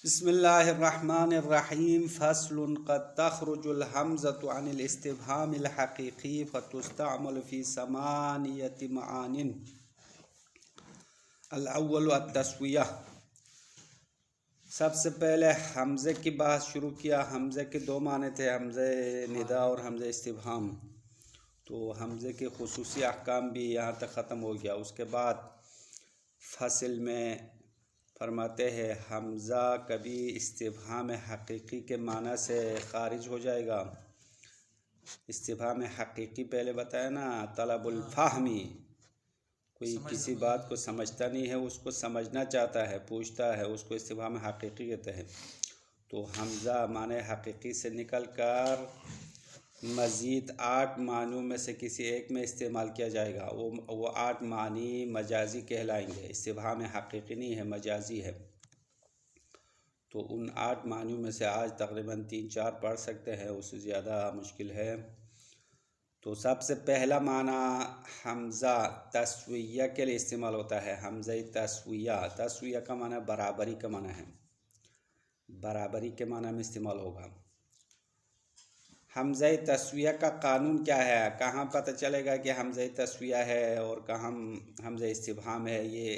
بسم اللہ الرحمن الرحیم فصل قد تخرج الحمزة عن الاستفهام الحقیقی فتستعمل في ثمانیة معان. الاول التسویہ. سب سے پہلے حمزے کی بات شروع کیا. حمزے کے دو معنی تھے، حمزہ ندا اور حمزہ استفہام. تو حمزے کے خصوصی احکام بھی یہاں تک ختم ہو گیا. اس کے بعد فصل میں فرماتے ہیں حمزہ کبھی استفہام حقیقی کے معنی سے خارج ہو جائے گا. استفہام حقیقی پہلے بتایا نا، طلب الفہمی، کوئی کسی بات کو سمجھتا نہیں ہے، اس کو سمجھنا چاہتا ہے، پوچھتا ہے، اس کو استفہام حقیقی کہتے ہیں. تو حمزہ معنی حقیقی سے نکل کر مزید 8 معنوں میں سے کسی ایک میں استعمال کیا جائے گا. وہ 8 معنی مجازی کہلائیں گے. استفہام حقیقی نہیں ہے، مجازی ہے. تو ان 8 معنوں میں سے آج تقریباً 3-4 پڑھ سکتے ہیں، اس سے زیادہ مشکل ہے. تو سب سے پہلا معنی حمزہ تسویہ کے لیے استعمال ہوتا ہے. حمزہ تسویہ. تسویہ کا معنی برابری کا معنی ہے، برابری کے معنی میں استعمال ہوگا. حمزہ تسویہ کا قانون کیا ہے؟ کہاں پتہ چلے گا کہ حمزہ تسویہ ہے اور کہاں حمزہ استفہام ہے؟ یہ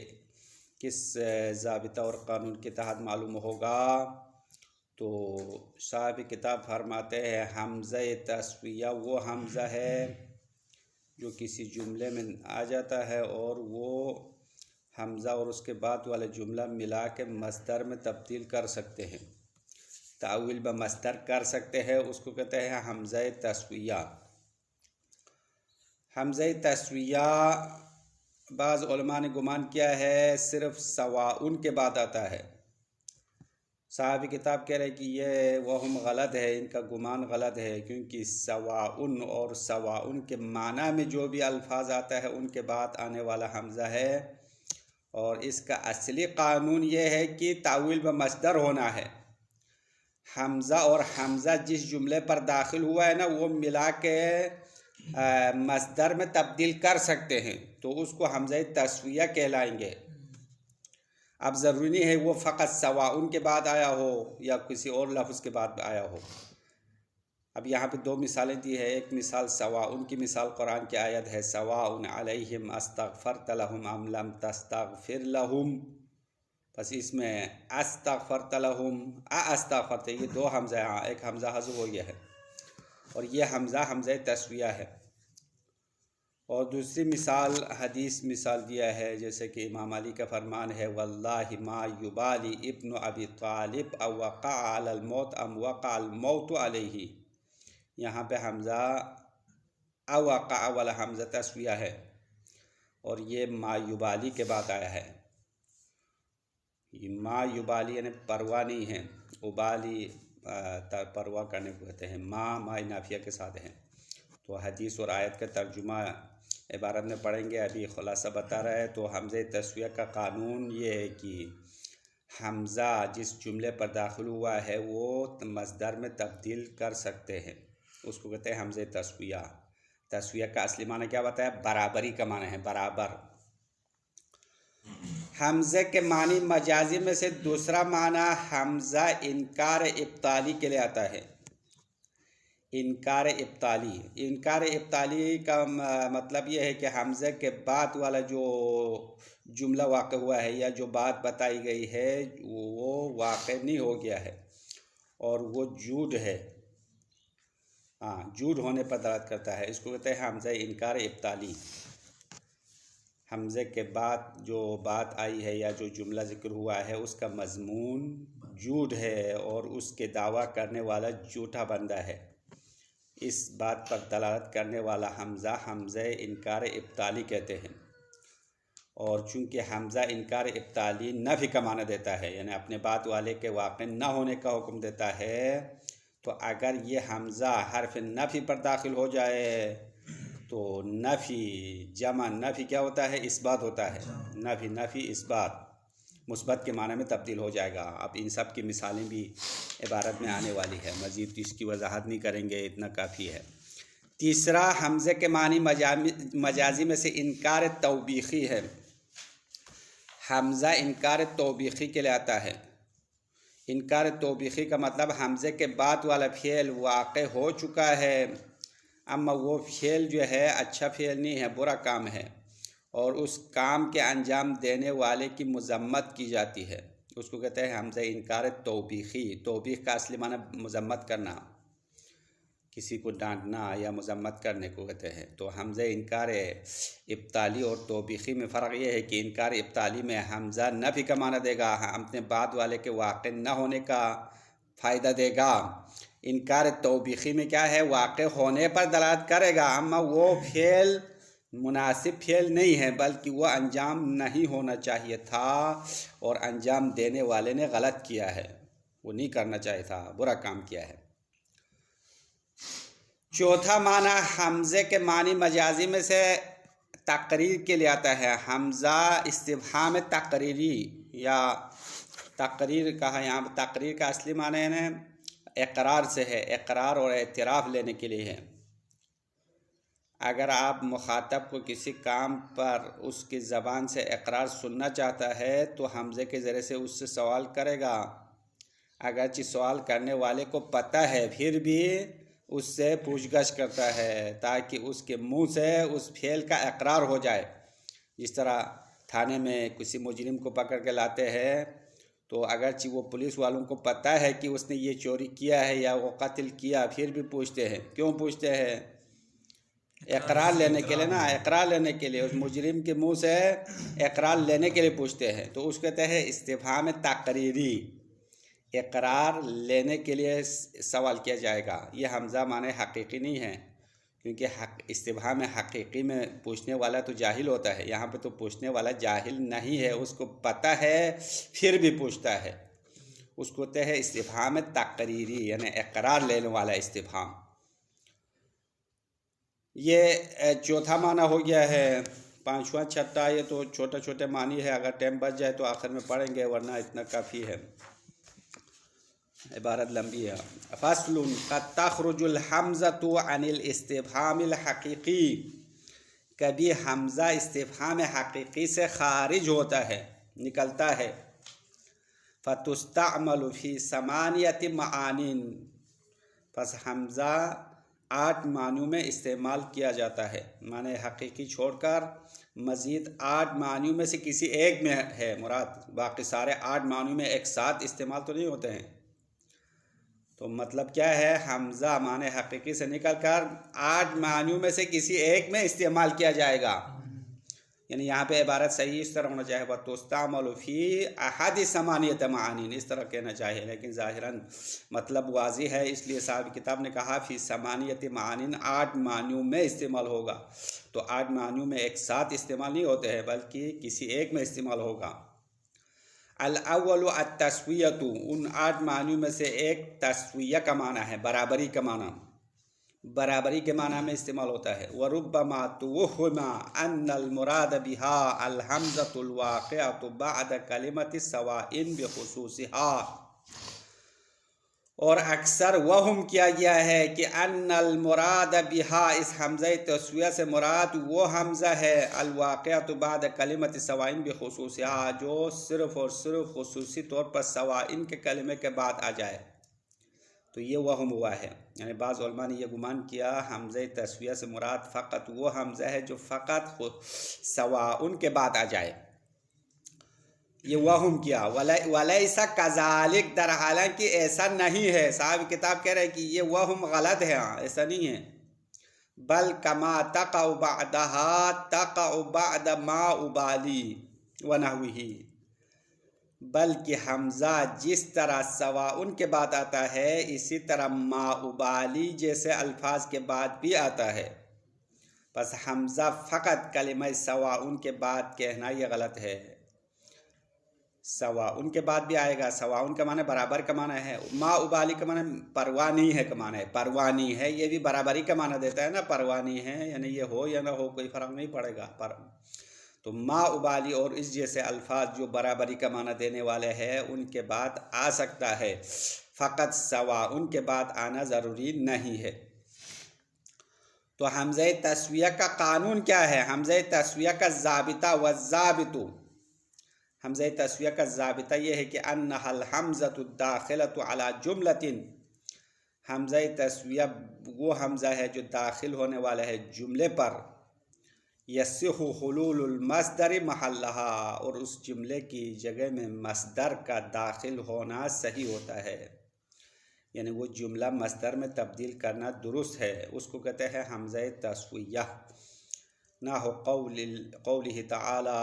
کس ضابطہ اور قانون کے تحت معلوم ہوگا؟ تو صاحب کتاب فرماتے ہیں حمزہ تسویہ وہ حمزہ ہے جو کسی جملے میں آ جاتا ہے اور وہ حمزہ اور اس کے بعد والا جملہ ملا کے مصدر میں تبدیل کر سکتے ہیں، تعویل بمصدر کر سکتے ہیں. اس کو کہتے ہیں حمزہ تسویہ. حمزہ تسویہ بعض علماء نے گمان کیا ہے صرف سواءن کے بعد آتا ہے. صاحب کتاب کہہ رہے کہ یہ وہم غلط ہے، ان کا گمان غلط ہے، کیونکہ سواءن اور سواءن کے معنی میں جو بھی الفاظ آتا ہے ان کے بعد آنے والا حمزہ ہے. اور اس کا اصلی قانون یہ ہے کہ تعویل بمصدر ہونا ہے. حمزہ اور حمزہ جس جملے پر داخل ہوا ہے نا، وہ ملا کے مصدر میں تبدیل کر سکتے ہیں، تو اس کو حمزہ تسویہ کہلائیں گے. اب ضروری نہیں ہے وہ فقط سواءن کے بعد آیا ہو یا کسی اور لفظ کے بعد آیا ہو. اب یہاں پہ 2 مثالیں دی ہے. ایک مثال سواءن کی مثال قرآن کی آیت ہے سواء علیہم استغفرت لہم ام لم تستغفر لہم. بس اس میں استغفرت لہم استغفرت، یہ 2 حمزہ ہیں، ایک حمزہ حذف ہو گیا ہے اور یہ حمزہ تسویہ ہے. اور دوسری مثال حدیث مثال دیا ہے، جیسے کہ امام علی کا فرمان ہے واللہ ما یبالی ابن ابی طالب او وقع علی الموت ام وقع الموت علیہ. یہاں پہ حمزہ او وقع والا حمزہ تسویہ ہے اور یہ ما یبالی کے بعد آیا ہے. ما یبالی یعنی پرواہ نہیں ہے، ابالی پرواہ کرنے کو کہتے ہیں. ما نافیہ کے ساتھ ہیں. تو حدیث اور آیت کا ترجمہ عبارت میں پڑھیں گے. ابھی خلاصہ بتا رہا ہے. تو حمزہ تسویہ کا قانون یہ ہے کہ حمزہ جس جملے پر داخل ہوا ہے وہ مصدر میں تبدیل کر سکتے ہیں، اس کو کہتے ہیں حمزہ تسویہ. تسویہ کا اصلی معنی کیا بتایا؟ برابری کا معنی ہے، برابر. حمزے کے معنی مجازی میں سے دوسرا معنی حمزہ انکار ابطالی کے لیے آتا ہے. انکار ابطالی. انکار ابطالی کا مطلب یہ ہے کہ حمزے کے بعد والا جو جملہ واقع ہوا ہے یا جو بات بتائی گئی ہے وہ واقع نہیں ہو گیا ہے اور وہ جھوٹ ہے. جھوٹ ہونے پر دلالت کرتا ہے. اس کو کہتے ہیں حمزہ انکار ابطالی. حمزے کے بعد جو بات آئی ہے یا جو جملہ ذکر ہوا ہے اس کا مضمون جھوٹ ہے اور اس کے دعویٰ کرنے والا جھوٹا بندہ ہے. اس بات پر دلالت کرنے والا حمزہ انکار ابطالی کہتے ہیں. اور چونکہ حمزہ انکار ابطالی نفی کا معنی دیتا ہے، یعنی اپنے بات والے کے واقع نہ ہونے کا حکم دیتا ہے، تو اگر یہ حمزہ حرف نفی پر داخل ہو جائے تو نفی جمع نفی کیا ہوتا ہے؟ اثبات ہوتا ہے. نفی اثبات مثبت کے معنی میں تبدیل ہو جائے گا. اب ان سب کی مثالیں بھی عبارت میں آنے والی ہے، مزید اس کی وضاحت نہیں کریں گے، اتنا کافی ہے. تیسرا حمزے کے معنی مجازی میں سے انکار توبیخی ہے. حمزہ انکار توبیخی کے لیے آتا ہے. انکار توبیخی کا مطلب حمزے کے بعد والا فعل واقع ہو چکا ہے، اما وہ فعل جو ہے اچھا فعل نہیں ہے، برا کام ہے، اور اس کام کے انجام دینے والے کی مذمت کی جاتی ہے، اس کو کہتے ہیں حمزہ انکار توبیخی۔ توبیخ کا اصلی معنی مذمت کرنا، کسی کو ڈانٹنا یا مذمت کرنے کو کہتے ہیں۔ تو حمزہ انکار ابطالی اور توبیخی میں فرق یہ ہے کہ انکار ابطالی میں حمزہ نفی کا معنی دے گا، اپنے بعد والے کے واقع نہ ہونے کا فائدہ دے گا۔ انکار توبیخی میں کیا ہے، واقع ہونے پر دلالت کرے گا، اما وہ فعل مناسب فعل نہیں ہے، بلکہ وہ انجام نہیں ہونا چاہیے تھا اور انجام دینے والے نے غلط کیا ہے، وہ نہیں کرنا چاہیے تھا، برا کام کیا ہے۔ چوتھا معنی حمزے کے معنی مجازی میں سے تقریر کے لیے آتا ہے۔ حمزہ استفہام تقریری یا تقریر کہا، یہاں تقریر کا اصلی معنی ہے اقرار سے ہے، اقرار اور اعتراف لینے کے لیے ہے۔ اگر آپ مخاطب کو کسی کام پر اس کی زبان سے اقرار سننا چاہتا ہے تو حمزے کے ذریعے سے اس سے سوال کرے گا، اگرچہ سوال کرنے والے کو پتہ ہے پھر بھی اس سے پوچھ گچھ کرتا ہے تاکہ اس کے منہ سے اس فعل کا اقرار ہو جائے۔ جس طرح تھانے میں کسی مجرم کو پکڑ کے لاتے ہیں تو اگرچہ وہ پولیس والوں کو پتہ ہے کہ اس نے یہ چوری کیا ہے یا وہ قتل کیا، پھر بھی پوچھتے ہیں۔ کیوں پوچھتے ہیں؟ اقرار لینے کے لیے نا، اقرار لینے کے لیے، اس مجرم کے منہ سے اقرار لینے کے لیے پوچھتے ہیں۔ تو اس کہتے ہیں استفہام تقریری، اقرار لینے کے لیے سوال کیا جائے گا۔ یہ حمزہ معنی حقیقی نہیں ہے، کیونکہ استفہام حقیقی میں پوچھنے والا تو جاہل ہوتا ہے، یہاں پہ تو پوچھنے والا جاہل نہیں ہے، اس کو پتہ ہے پھر بھی پوچھتا ہے، اس کو کہتے ہیں استفہام تقریری، یعنی اقرار لینے والا استفہام۔ یہ چوتھا معنی ہو گیا ہے۔ پانچواں چھٹا یہ تو چھوٹے چھوٹے معنی ہے، اگر ٹائم بچ جائے تو آخر میں پڑھیں گے، ورنہ اتنا کافی ہے، عبارت لمبی ہے۔ فصل قد تخرج الحمزۃ عن الاستفہام الحقیقی، کبھی حمزہ استفہام حقیقی سے خارج ہوتا ہے، نکلتا ہے۔ فتستعمل فی ثمانیۃ معانی، پس حمزہ 8 معنیوں میں استعمال کیا جاتا ہے، معنی حقیقی چھوڑ کر مزید 8 معنیوں میں سے کسی ایک میں ہے مراد، باقی سارے 8 معنیوں میں ایک ساتھ استعمال تو نہیں ہوتے ہیں۔ تو مطلب کیا ہے، حمزہ معنی حقیقی سے نکل کر 8 معنیوں میں سے کسی ایک میں استعمال کیا جائے گا، یعنی یہاں پہ عبارت صحیح اس طرح ہونا چاہیے وَتُسْتَعْمَلُ فِي أَحَدِ ثَمَانِيَةِ مَعَانٍ، اس طرح کہنا چاہیے، لیکن ظاہراً مطلب واضح ہے، اس لیے صاحب کتاب نے کہا فی ثمانیۃ معانٍ، 8 معنیوں میں استعمال ہوگا۔ تو 8 معنیوں میں ایک ساتھ استعمال نہیں ہوتے ہیں، بلکہ کسی ایک میں استعمال ہوگا۔ الاول التسویۃ، ان 8 معنیوں میں سے ایک تسویہ کا معنی ہے، برابری کا معنی، برابری کے معنی میں استعمال ہوتا ہے۔ وَرُبَّمَا تُوَهِّمَ أَنَّ الْمُرَادَ بِهَا الْحَمْزَةُ الْوَاقِعَةُ بَعْدَ كَلِمَةِ سَوَاءٍ بِخُصُوصِهَا، اور اکثر وہم کیا گیا ہے کہ ان المراد بها، اس حمزہ تسویہ سے مراد وہ حمزہ ہے الواقعۃ بعد کلمۃ سوائن بخصوصها، جو صرف اور صرف خصوصی طور پر سوائن کے کلمے کے بعد آ جائے، تو یہ وہم ہوا ہے۔ یعنی بعض علماء نے یہ گمان کیا حمزہ تسویہ سے مراد فقط وہ حمزہ ہے جو فقط سواءن کے بعد آ جائے، یہ وہم کیا۔ وَلَيْسَ كَذَلِكَ، در حالانکہ ایسا نہیں ہے، صاحب کتاب کہہ رہے کہ یہ وہم غلط ہے، ایسا نہیں ہے۔ بل كما تقع بعدها تقع بعد ما ابالی ونحوہ، بلکہ حمزہ جس طرح سواءن کے بعد آتا ہے اسی طرح ما ابالی جیسے الفاظ کے بعد بھی آتا ہے، پس حمزہ فقط کلمہ سواءن کے بعد کہنا یہ غلط ہے۔ سواءن کے بعد بھی آئے گا، سواءن کا معنی برابر کا معنی ہے، ما ابالی کا معنی پروانی ہے کا معنی ہے، پروانی ہے، یہ بھی برابری کا معنی دیتا ہے نا، پروانی ہے یعنی یہ ہو یا نہ ہو کوئی فرق نہیں پڑے گا۔ تو ما ابالی اور اس جیسے الفاظ جو برابری کا معنی دینے والے ہیں ان کے بعد آ سکتا ہے، فقط سواءن کے بعد آنا ضروری نہیں ہے۔ تو حمزہ تسویہ کا قانون کیا ہے؟ حمزہ تسویہ کا ضابطہ والضابط، حمزہ تسویہ کا ضابطہ یہ ہے کہ انہا الحمزۃ الداخلۃ علی جملۃ، حمزہ تسویہ وہ حمزہ ہے جو داخل ہونے والا ہے جملے پر، یصح حلول المصدر محلہا، اور اس جملے کی جگہ میں مصدر کا داخل ہونا صحیح ہوتا ہے، یعنی وہ جملہ مصدر میں تبدیل کرنا درست ہے، اس کو کہتے ہیں حمزہ تسویہ۔ نحو قولہ تعالی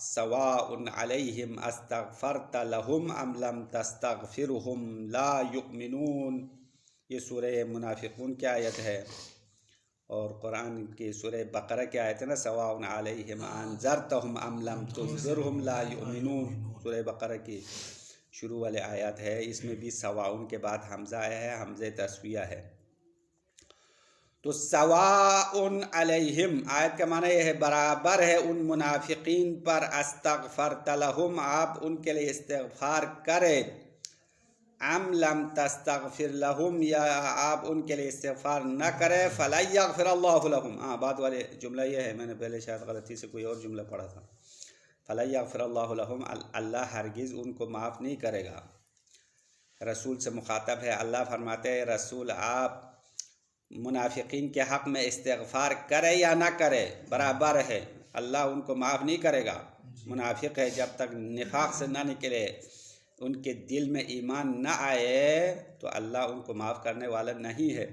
سواء علیہم استغفرت لہم ام لم تستغفرہم لا یؤمنون، یہ سورہ منافقون کی آیت ہے، اور قرآن کی سورہ بقرہ کی آیت ہے نا، سواء علیہم انذرتہم ام لم تنذرہم لا یؤمنون، سورہ بقرہ کی شروع والے آیات ہے، اس میں بھی سواء کے بعد حمزہ آیا ہے، حمزہ تسویہ ہے۔ تو سواء علیہم آیت کا معنی یہ ہے برابر ہے ان منافقین پر، استغفرت لہم آپ ان کے لیے استغفار کرے، ام لم تستغفر لہم یا آپ ان کے لیے استغفار نہ کرے، فلن یغفر اللہ لہم، بعد والے جملہ یہ ہے، میں نے پہلے شاید غلطی سے کوئی اور جملہ پڑھا تھا، فلن یغفر اللہ لہم، اللہ ہرگز ان کو معاف نہیں کرے گا۔ رسول سے مخاطب ہے، اللہ فرماتے ہیں رسول آپ منافقین کے حق میں استغفار کرے یا نہ کرے برابر ہے، اللہ ان کو معاف نہیں کرے گا۔ منافق ہے جب تک نفاق سے نہ نکلے، ان کے دل میں ایمان نہ آئے تو اللہ ان کو معاف کرنے والا نہیں ہے۔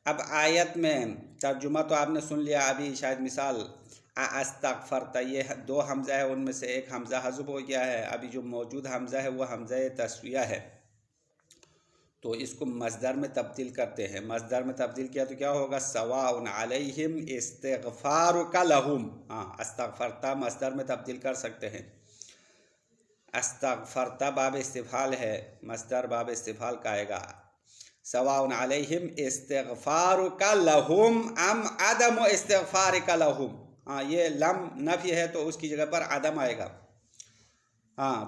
اب آیت میں ترجمہ تو آپ نے سن لیا، ابھی شاید مثال استغفرت، یہ دو حمزہ ہے، ان میں سے ایک حمزہ حذف ہو گیا ہے، ابھی جو موجود حمزہ ہے وہ حمزہ تسویہ ہے، تو اس کو مصدر میں تبدیل کرتے ہیں۔ مصدر میں تبدیل کیا تو کیا ہوگا، سواء علیہم استغفارک لہم، استغفرت مصدر میں تبدیل کر سکتے ہیں، استغفرت باب استفعال ہے، مصدر باب استفعال کا آئے گا، سواء علیہم استغفارک لہم ام عدم استغفارک لہم، یہ لم نفی ہے تو اس کی جگہ پر عدم آئے گا،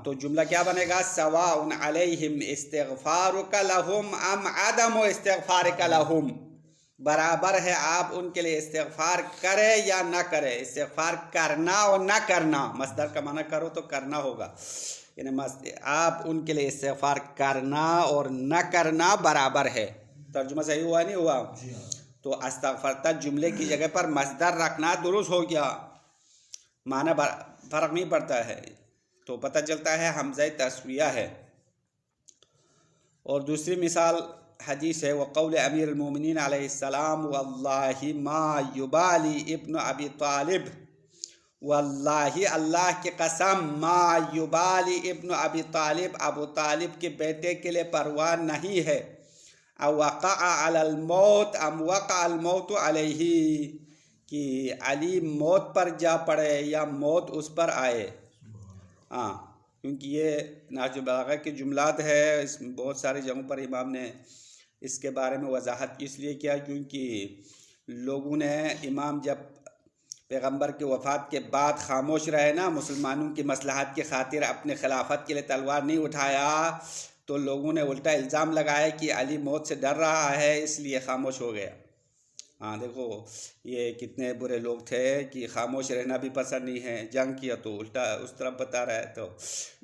تو جملہ کیا بنے گا، سواء علیہم استغفارک لہم ام عدم استغفارک لہم، برابر ہے آپ ان کے لیے استغفار کرے یا نہ کرے، استغفار کرنا اور نہ کرنا، مصدر کا معنی کرو تو کرنا ہوگا، یعنی آپ ان کے لیے استغفار کرنا اور نہ کرنا برابر ہے۔ ترجمہ صحیح ہوا نہیں ہوا؟ تو استغفرت جملے کی جگہ پر مصدر رکھنا درست ہو گیا، معنی فرق نہیں پڑتا ہے، تو پتہ چلتا ہے حمزہ تسویہ ہے۔ اور دوسری مثال حدیث ہے، وقول امیر المومنین علیہ السلام واللہ ما یبالی ابن ابی طالب، واللہ اللہ کی قسم، ما یبالی ابن ابی طالب، ابو طالب کے بیٹے کے لیے پرواہ نہیں ہے، او وقع علی الموت ام وقع الموت علیہ، کہ علی موت پر جا پڑے یا موت اس پر آئے، کیونکہ یہ نہج البلاغہ کے جملات ہے، اس میں بہت ساری جگہوں پر امام نے اس کے بارے میں وضاحت اس لیے کیا کیونکہ لوگوں نے امام جب پیغمبر کی وفات کے بعد خاموش رہے نا، مسلمانوں کی مصلحت کی خاطر اپنے خلافت کے لیے تلوار نہیں اٹھایا، تو لوگوں نے الٹا الزام لگایا کہ علی موت سے ڈر رہا ہے اس لیے خاموش ہو گیا۔ دیکھو یہ کتنے برے لوگ تھے کہ خاموش رہنا بھی پسند نہیں ہے، جنگ کیا تو الٹا اس طرف بتا رہا ہے، تو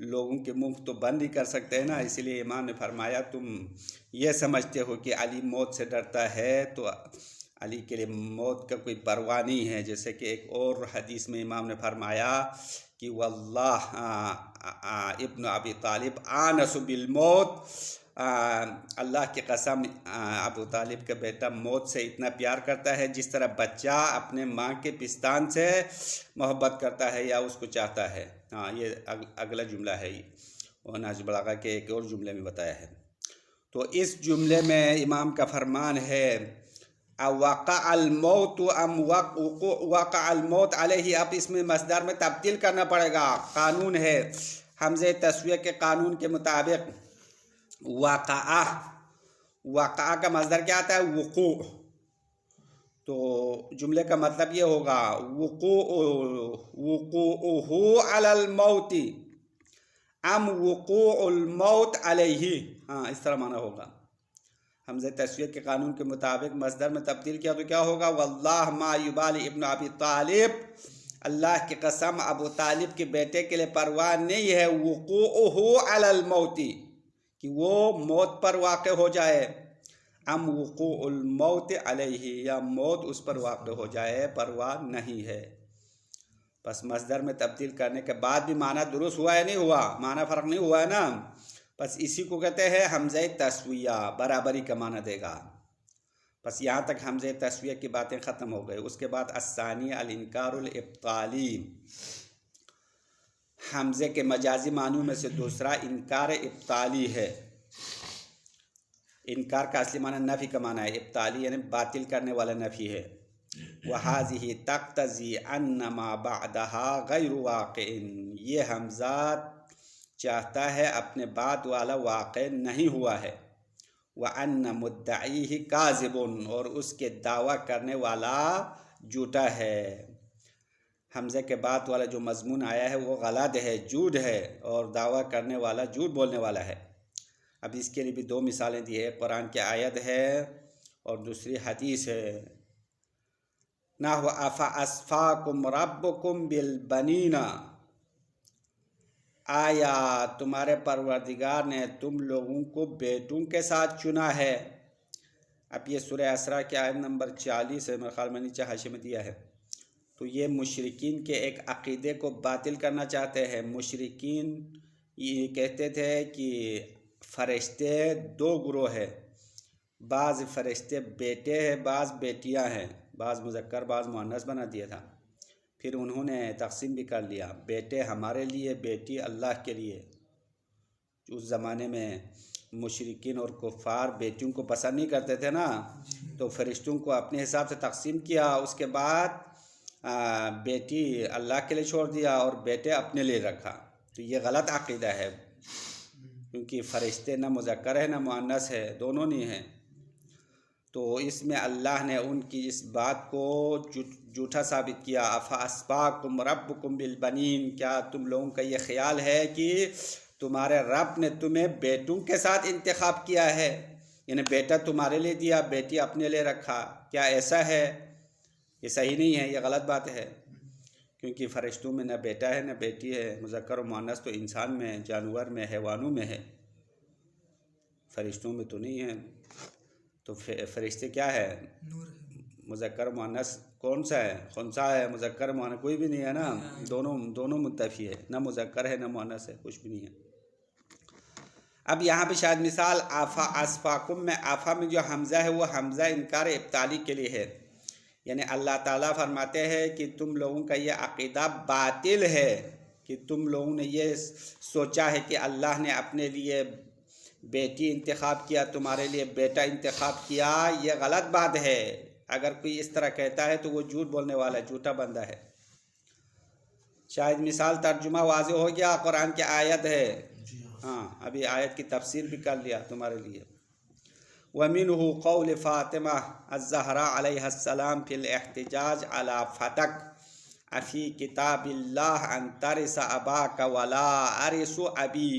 لوگوں کے منہ تو بند نہیں کر سکتے ہیں نا، اسی لیے امام نے فرمایا تم یہ سمجھتے ہو کہ علی موت سے ڈرتا ہے تو علی کے لیے موت کا کوئی پرواہ نہیں ہے، جیسے کہ ایک اور حدیث میں امام نے فرمایا کہ واللہ ابن ابی طالب آنس بالموت، اللہ کی قسم ابو طالب کا بیٹا موت سے اتنا پیار کرتا ہے جس طرح بچہ اپنے ماں کے پستان سے محبت کرتا ہے یا اس کو چاہتا ہے۔ یہ اگلا جملہ ہے، وہ نہج البلاغہ کے ایک اور جملے میں بتایا ہے۔ تو اس جملے میں امام کا فرمان ہے وقع الموت ام وقع الموت علیہ، اب اس میں مصدر میں تبدیل کرنا پڑے گا، قانون ہے حمزہ تسویہ کے قانون کے مطابق، وقع کا مصدر کیا آتا ہے، وقوع، تو جملے کا مطلب یہ ہوگا وقوعہ علی الموت ام وقوع الموت علیہ، اس طرح معنی ہوگا۔ حمزہ تسویہ کے قانون کے مطابق مصدر میں تبدیل کیا تو کیا ہوگا، واللہ ما یبالی ابن ابی طالب، اللہ کی قسم ابو طالب کے بیٹے کے لیے پرواہ نہیں ہے وقوعہ علی الموت، کہ وہ موت پر واقع ہو جائے، ام وقوع الموت علیہ، یا موت اس پر واقع ہو جائے، پرواہ نہیں ہے۔ بس مصدر میں تبدیل کرنے کے بعد بھی معنی درست ہوا ہے نہیں ہوا، معنی فرق نہیں ہوا ہے نا، بس اسی کو کہتے ہیں حمزہ تسویہ، برابری کا معنی دے گا۔ بس یہاں تک حمزہ تسویہ کی باتیں ختم ہو گئی۔ اس کے بعد الثانی الانکار الابطالی، حمزے کے مجازی معنوں میں سے دوسرا انکار ابطالی ہے۔ انکار کا اصلی معنی نفی کا معنی ہے، ابطالی یعنی باطل کرنے والا نفی ہے۔ وَهَذِهِ تَقْتَضِي أَنَّ مَا بَعْدَهَا غَيْرُ وَاقِعٍ، یہ حمزہ چاہتا ہے اپنے بعد والا واقع نہیں ہوا ہے۔ وَأَنَّ مُدَّعِيهِ كَاذِبٌ، اور اس کے دعویٰ کرنے والا جھوٹا ہے۔ حمزے کے بعد والا جو مضمون آیا ہے وہ غلط ہے، جھوٹ ہے، اور دعویٰ کرنے والا جھوٹ بولنے والا ہے۔ اب اس کے لیے بھی دو مثالیں دی ہے، قرآن کی آیت ہے اور دوسری حدیث ہے۔ نحو افاسفاکم ربکم بالبنین، آیا تمہارے پروردگار نے تم لوگوں کو بیٹوں کے ساتھ چنا ہے۔ اب یہ سورہ اسراء کی آیت نمبر 40 ہے، میرے خیال میں نیچے حاشیے میں دیا ہے۔ تو یہ مشرکین کے ایک عقیدے کو باطل کرنا چاہتے ہیں۔ مشرکین یہ کہتے تھے کہ فرشتے دو گروہ ہیں، بعض فرشتے بیٹے ہیں، بعض بیٹیاں ہیں، بعض مذکر بعض مؤنث بنا دیا تھا۔ پھر انہوں نے تقسیم بھی کر لیا، بیٹے ہمارے لیے، بیٹی اللہ کے لیے۔ اس زمانے میں مشرکین اور کفار بیٹیوں کو پسند نہیں کرتے تھے نا، تو فرشتوں کو اپنے حساب سے تقسیم کیا، اس کے بعد بیٹی اللہ کے لیے چھوڑ دیا اور بیٹے اپنے لیے رکھا۔ تو یہ غلط عقیدہ ہے، کیونکہ فرشتے نہ مذکر ہے نہ مؤنث ہے، دونوں نہیں ہیں۔ تو اس میں اللہ نے ان کی اس بات کو جھوٹا ثابت کیا۔ افاسفاکم ربکم بالبنین، کیا تم لوگوں کا یہ خیال ہے کہ تمہارے رب نے تمہیں بیٹوں کے ساتھ انتخاب کیا ہے، یعنی بیٹا تمہارے لیے دیا، بیٹی اپنے لیے رکھا، کیا ایسا ہے؟ یہ صحیح نہیں ہے، یہ غلط بات ہے، کیونکہ فرشتوں میں نہ بیٹا ہے نہ بیٹی ہے۔ مذکر و مؤنث تو انسان میں، جانور میں، حیوانوں میں ہے، فرشتوں میں تو نہیں ہے۔ تو فرشتے کیا ہے؟ مذکر مؤنث کون سا ہے؟ خنثی ہے، مذکر مؤنث کوئی بھی نہیں ہے نا، دونوں منتفی ہے، نہ مذکر ہے نہ مؤنث ہے، کچھ بھی نہیں ہے۔ اب یہاں پہ شاید مثال آفا اسفاکم میں، آفا میں جو حمزہ ہے وہ حمزہ انکار ابطالی کے لیے ہے، یعنی اللہ تعالیٰ فرماتے ہیں کہ تم لوگوں کا یہ عقیدہ باطل ہے، کہ تم لوگوں نے یہ سوچا ہے کہ اللہ نے اپنے لیے بیٹی انتخاب کیا، تمہارے لیے بیٹا انتخاب کیا، یہ غلط بات ہے۔ اگر کوئی اس طرح کہتا ہے تو وہ جھوٹ بولنے والا جھوٹا بندہ ہے۔ شاید مثال ترجمہ واضح ہو گیا، قرآن کی آیت ہے، ہاں ابھی آیت کی تفسیر بھی کر لیا تمہارے لیے۔ وَمِنْهُ قَوْلِ فاطمہ الزہراء علیہ السلام فی الاحتجاج علی فتک افی کتاب اللہ ان ترث اباک ولا ارث ابی،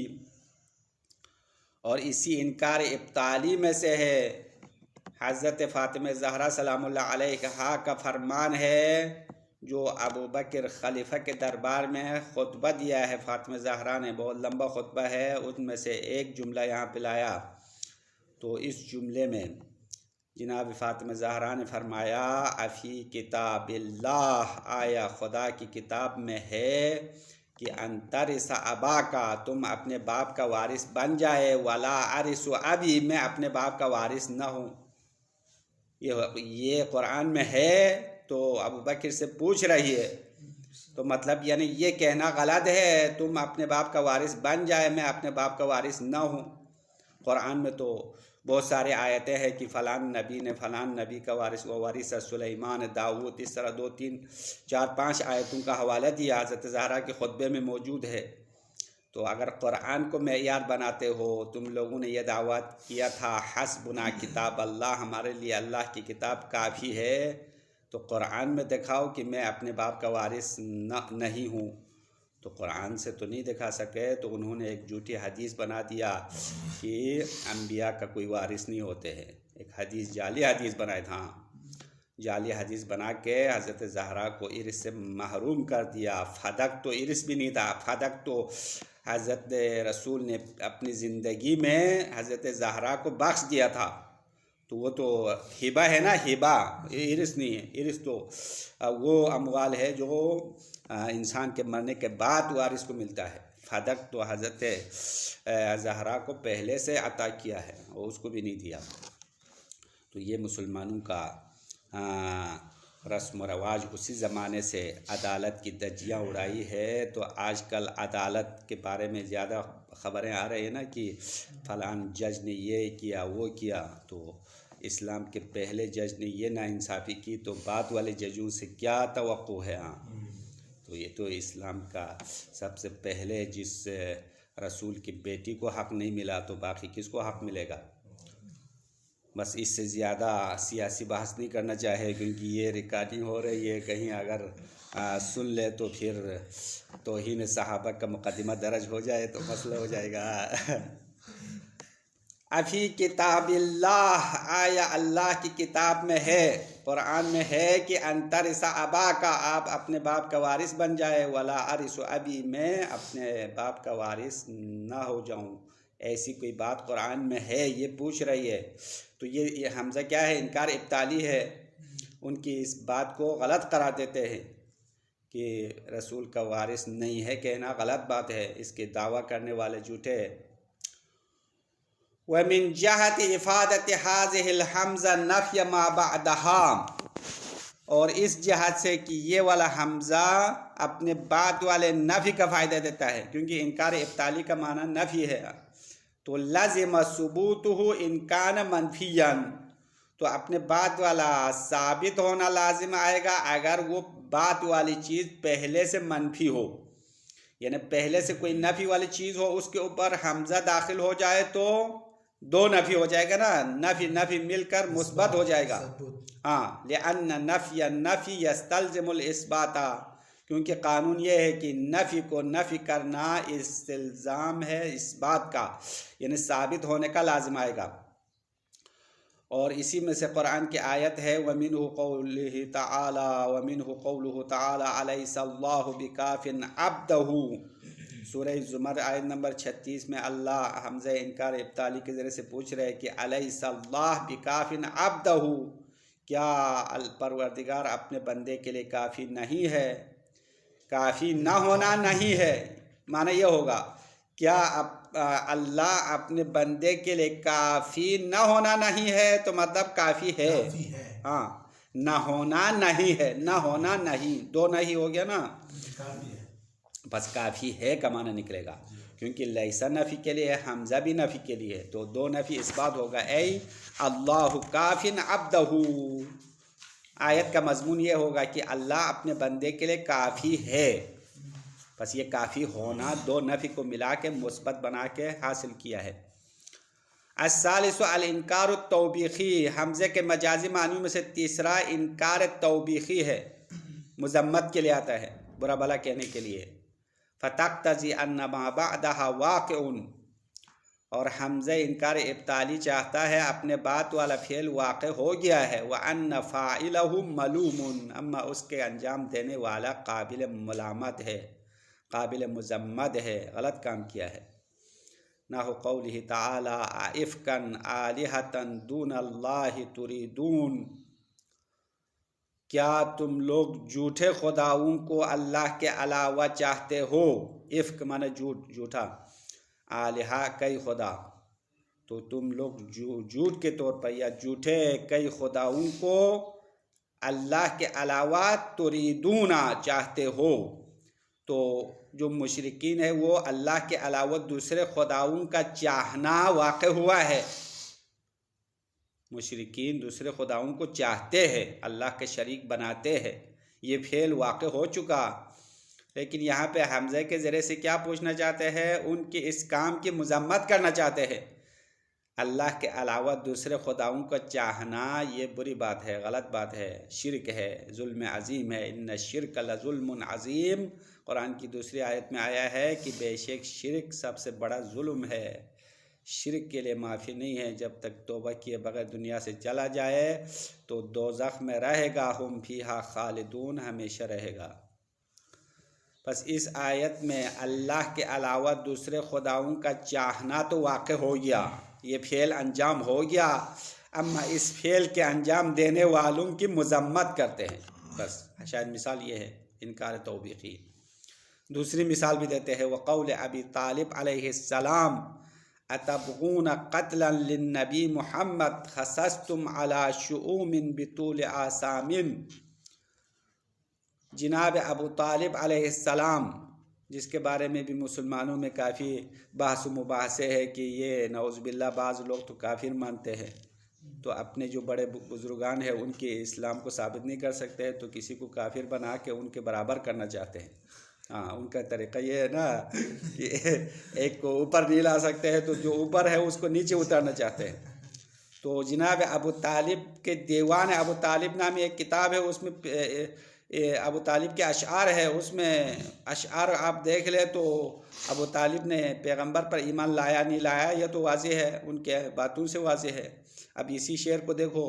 اور اسی انکار ابطالی میں سے ہے حضرت فاطمہ زہرا سلام اللہ علیہ کا فرمان ہے، جو ابوبکر خلیفہ کے دربار میں خطبہ دیا ہے فاطمہ زہرا نے، بہت لمبا خطبہ ہے، ان میں سے ایک جملہ یہاں پہ لایا۔ تو اس جملے میں جناب فاطمہ زہرا نے فرمایا افی کتاب اللہ، آیا خدا کی کتاب میں ہے کہ انترث ابا کا، تم اپنے باپ کا وارث بن جائے، ولا ارث ابی، میں اپنے باپ کا وارث نہ ہوں۔ یہ قرآن میں ہے، تو ابوبکر سے پوچھ رہی ہے، تو مطلب یعنی یہ کہنا غلط ہے تم اپنے باپ کا وارث بن جائے، میں اپنے باپ کا وارث نہ ہوں۔ قرآن میں تو بہت سارے آیتیں ہیں کہ فلان نبی نے فلان نبی کا وارث و وارث سلیمان داؤد، اس طرح 2 3 4 5 آیتوں کا حوالہ دیا، حضرت زہرا کے خطبے میں موجود ہے۔ تو اگر قرآن کو معیار بناتے ہو، تم لوگوں نے یہ دعویٰ کیا تھا حسبنا کتاب اللہ، ہمارے لیے اللہ کی کتاب کافی ہے، تو قرآن میں دکھاؤ کہ میں اپنے باپ کا وارث نہیں ہوں۔ تو قرآن سے تو نہیں دکھا سکے، تو انہوں نے ایک جھوٹی حدیث بنا دیا کہ انبیاء کا کوئی وارث نہیں ہوتے ہیں، ایک حدیث جعلی حدیث بنائے تھا۔ جعلی حدیث بنا کے حضرت زہرا کو ارث سے محروم کر دیا۔ فدق تو ارث بھی نہیں تھا، فدق تو حضرت رسول نے اپنی زندگی میں حضرت زہرا کو بخش دیا تھا، تو وہ تو ہبہ ہے نا، ہبہ، ارث نہیں ہے۔ ارث تو وہ اموال ہے جو انسان کے مرنے کے بعد وارث کو ملتا ہے۔ فدق تو حضرت زہرا کو پہلے سے عطا کیا ہے، اور اس کو بھی نہیں دیا۔ تو یہ مسلمانوں کا رسم و رواج اسی زمانے سے عدالت کی دھجیاں اڑائی ہے۔ تو آج کل عدالت کے بارے میں زیادہ خبریں آ رہی ہیں نا کہ فلان جج نے یہ کیا وہ کیا، تو اسلام کے پہلے جج نے یہ ناانصافی کی تو بعد والے ججوں سے کیا توقع ہے؟ تو یہ تو اسلام کا سب سے پہلے جس رسول کی بیٹی کو حق نہیں ملا تو باقی کس کو حق ملے گا؟ بس اس سے زیادہ سیاسی بحث نہیں کرنا چاہے، کیونکہ یہ ریکارڈنگ ہو رہی ہے، کہیں اگر سن لے تو پھر توہین صحابہ کا مقدمہ درج ہو جائے تو مسئلہ ہو جائے گا۔ افی کتاب اللہ، آیا اللہ کی کتاب میں ہے، قرآن میں ہے کہ انترث ابا کا، آپ اپنے باپ کا وارث بن جائے، ولا ارث ابی، میں اپنے باپ کا وارث نہ ہو جاؤں، ایسی کوئی بات قرآن میں ہے؟ یہ پوچھ رہی ہے۔ تو یہ حمزہ کیا ہے؟ انکار ابطالی ہے، ان کی اس بات کو غلط قرار دیتے ہیں کہ رسول کا وارث نہیں ہے، کہنا غلط بات ہے، اس کے دعویٰ کرنے والے جھوٹے ہیں۔ وَمِن جَهَةِ إِفَادَةِ هَذِهِ الْحَمْزَةِ نَفْيَ مَا بَعْدَهَا، اور اس جہت سے کہ یہ والا حمزہ اپنے بعد والے نفی کا فائدہ دیتا ہے، کیونکہ انکار ابطالی کا معنی نفی ہے، تو لازم ثبوتہ ان کان منفیا، تو اپنے بعد والا ثابت ہونا لازم آئے گا اگر وہ بعد والی چیز پہلے سے منفی ہو، یعنی پہلے سے کوئی نفی والی چیز ہو، اس کے اوپر حمزہ داخل ہو جائے تو دو نفی ہو جائے گا نا، نفی مل کر مثبت ہو جائے گا۔ ہاں، لأن نفی النفی یستلزم الاثبات، کیونکہ قانون یہ ہے کہ نفی کو نفی کرنا استلزام ہے اس بات کا، یعنی ثابت ہونے کا لازم آئے گا۔ اور اسی میں سے قرآن کی آیت ہے وَمِنْهُ قَوْلُهُ تَعَالَى وَمِنْهُ قَوْلُهُ تَعَالَى أَلَيْسَ اللَّهُ بِكَافٍ عَبْدَهُ، سورہ زمر آیت نمبر 36 میں اللہ حمزہ انکار ابطالی کے ذریعے سے پوچھ رہے کہ أَلَيْسَ اللَّهُ بِكَافٍ عَبْدَهُ، کیا پروردگار اپنے بندے کے لیے کافی نہیں ہے؟ کافی نہ ہونا نہیں ہے، معنی یہ ہوگا کیا اللہ اپنے بندے کے لیے کافی نہ ہونا نہیں ہے، تو مطلب کافی ہے۔ ہاں، نہ ہونا نہیں ہے، نہ ہونا نہیں، دو نہیں ہو گیا نا، بس کافی ہے کا معنی نکلے گا، کیونکہ لیسا نفی کے لیے ہے، حمزہ بھی نفی کے لیے ہے، تو دو نفی اس بات ہوگا، اے اللہ کافٍ عبدہ، آیت کا مضمون یہ ہوگا کہ اللہ اپنے بندے کے لیے کافی ہے، بس یہ کافی ہونا دو نفی کو ملا کے مثبت بنا کے حاصل کیا ہے۔ الثالث الانکار التوبیخی، حمزے کے مجازی معنیوں میں سے تیسرا انکار توبیخی ہے، مذمت کے لیے آتا ہے، برا بھلا کہنے کے لیے۔ فتقتضی ان ما بعدها واقع، اور حمزہ انکار ابطالی چاہتا ہے اپنے بعد والا فعل واقع ہو گیا ہے، وان فاعلہ ملوم، اما اس کے انجام دینے والا قابل ملامت ہے، قابل مذمت ہے، غلط کام کیا ہے۔ نحو قولہ تعالی ائفکا آلہۃ دون اللہ تریدون، کیا تم لوگ جھوٹے خداؤں کو اللہ کے علاوہ چاہتے ہو؟ افک معنی جھوٹ، جھوٹا، آلہہ کئی خدا، تو تم لوگ جھوٹ کے طور پر یا جھوٹے کئی خداؤں کو اللہ کے علاوہ تریدون چاہتے ہو، تو جو مشرکین ہے وہ اللہ کے علاوہ دوسرے خداؤں کا چاہنا واقع ہوا ہے، مشرکین دوسرے خداؤں کو چاہتے ہیں، اللہ کے شریک بناتے ہیں، یہ فعل واقع ہو چکا، لیکن یہاں پہ حمزہ کے ذریعے سے کیا پوچھنا چاہتے ہیں؟ ان کے اس کام کی مذمت کرنا چاہتے ہیں، اللہ کے علاوہ دوسرے خداؤں کا چاہنا یہ بری بات ہے، غلط بات ہے، شرک ہے، ظلم عظیم ہے، ان الشرک لظلم عظیم، قرآن کی دوسری آیت میں آیا ہے کہ بے شک شرک سب سے بڑا ظلم ہے، شرک کے لیے معافی نہیں ہے، جب تک توبہ کیے بغیر دنیا سے چلا جائے تو دوزخ میں رہے گا، ہم فیہا خالدون، ہمیشہ رہے گا۔ بس اس آیت میں اللہ کے علاوہ دوسرے خداؤں کا چاہنا تو واقع ہو گیا، یہ فعل انجام ہو گیا، اما اس فعل کے انجام دینے والوں کی مذمت کرتے ہیں، بس شاید مثال یہ ہے انکار توبیخی۔ دوسری مثال بھی دیتے ہیں، وقول ابی طالب علیہ السلام اتبغون قتلا للنبی محمد خصصتم علی شؤوم بطول آثام۔ جناب ابو طالب علیہ السلام، جس کے بارے میں بھی مسلمانوں میں کافی بحث و مباحثے ہے کہ یہ نعوذ باللہ بعض لوگ تو کافر مانتے ہیں، تو اپنے جو بڑے بزرگان ہیں ان کے اسلام کو ثابت نہیں کر سکتے تو کسی کو کافر بنا کے ان کے برابر کرنا چاہتے ہیں۔ ہاں، ان کا طریقہ یہ ہے نا کہ ایک کو اوپر نہیں لا سکتے ہیں تو جو اوپر ہے اس کو نیچے اتارنا چاہتے ہیں۔ تو جناب ابو طالب کے دیوان ابو طالب نامی ایک کتاب ہے، اس میں ابو طالب کے اشعار ہے، اس میں اشعار آپ دیکھ لیں تو ابو طالب نے پیغمبر پر ایمان لایا نہیں لایا یہ تو واضح ہے، ان کے باتوں سے واضح ہے۔ اب اسی شعر کو دیکھو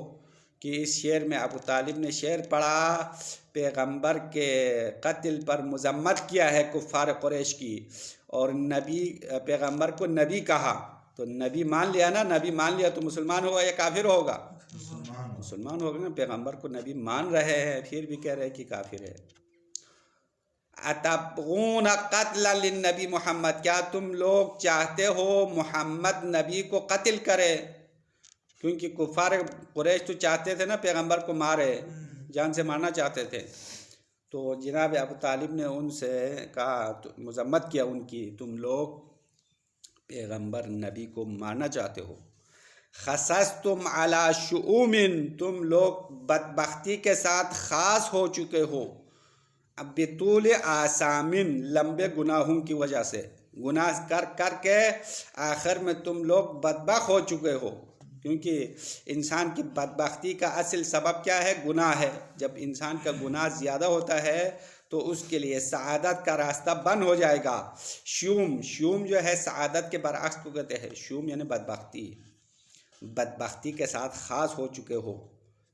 کہ اس شعر میں ابو طالب نے شعر پڑھا، پیغمبر کے قتل پر مذمت کیا ہے کفار قریش کی، اور نبی پیغمبر کو نبی کہا، تو نبی مان لیا نا، نبی مان لیا تو مسلمان ہوگا یا کافر ہوگا؟ مسلمان ہوگا نا، پیغمبر کو نبی مان رہے ہیں پھر بھی کہہ رہے ہیں کہ کافر ہے۔ اتبغون قتلا للنبی محمد، کیا تم لوگ چاہتے ہو محمد نبی کو قتل کرے؟ کیونکہ کفار قریش تو چاہتے تھے نا پیغمبر کو مارے، جان سے مارنا چاہتے تھے، تو جناب ابو طالب نے ان سے کہا، مذمت کیا ان کی، تم لوگ پیغمبر نبی کو مارنا چاہتے ہو۔ خصصتم علی شؤوم، تم لوگ بدبختی کے ساتھ خاص ہو چکے ہو، اب بطول آثام، لمبے گناہوں کی وجہ سے، گناہ کر کر کے آخر میں تم لوگ بدبخت ہو چکے ہو، کیونکہ انسان کی بدبختی کا اصل سبب کیا ہے؟ گناہ ہے۔ جب انسان کا گناہ زیادہ ہوتا ہے تو اس کے لیے سعادت کا راستہ بند ہو جائے گا۔ شوم جو ہے سعادت کے برعکس کو کہتے ہیں، شوم یعنی بدبختی، بدبختی کے ساتھ خاص ہو چکے ہو،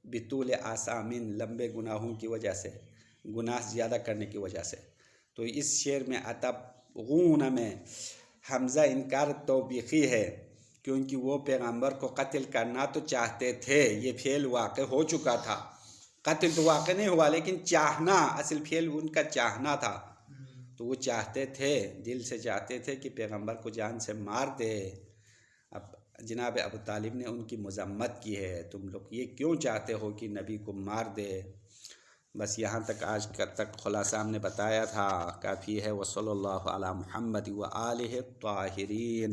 بطول آثام، لمبے گناہوں کی وجہ سے، گناہ زیادہ کرنے کی وجہ سے۔ تو اس شعر میں اتبغون میں حمزہ انکار توبیخی ہے، کیونکہ وہ پیغمبر کو قتل کرنا تو چاہتے تھے، یہ فعل واقع ہو چکا تھا، قتل تو واقع نہیں ہوا لیکن چاہنا، اصل فعل ان کا چاہنا تھا، تو وہ چاہتے تھے، دل سے چاہتے تھے کہ پیغمبر کو جان سے مار دے۔ اب جناب ابو طالب نے ان کی مذمت کی ہے، تم لوگ یہ کیوں چاہتے ہو کہ نبی کو مار دے؟ بس یہاں تک آج تک خلاصہ ہم نے بتایا تھا، کافی ہے۔ وصلی اللہ علی محمد و آلہ الطاہرین۔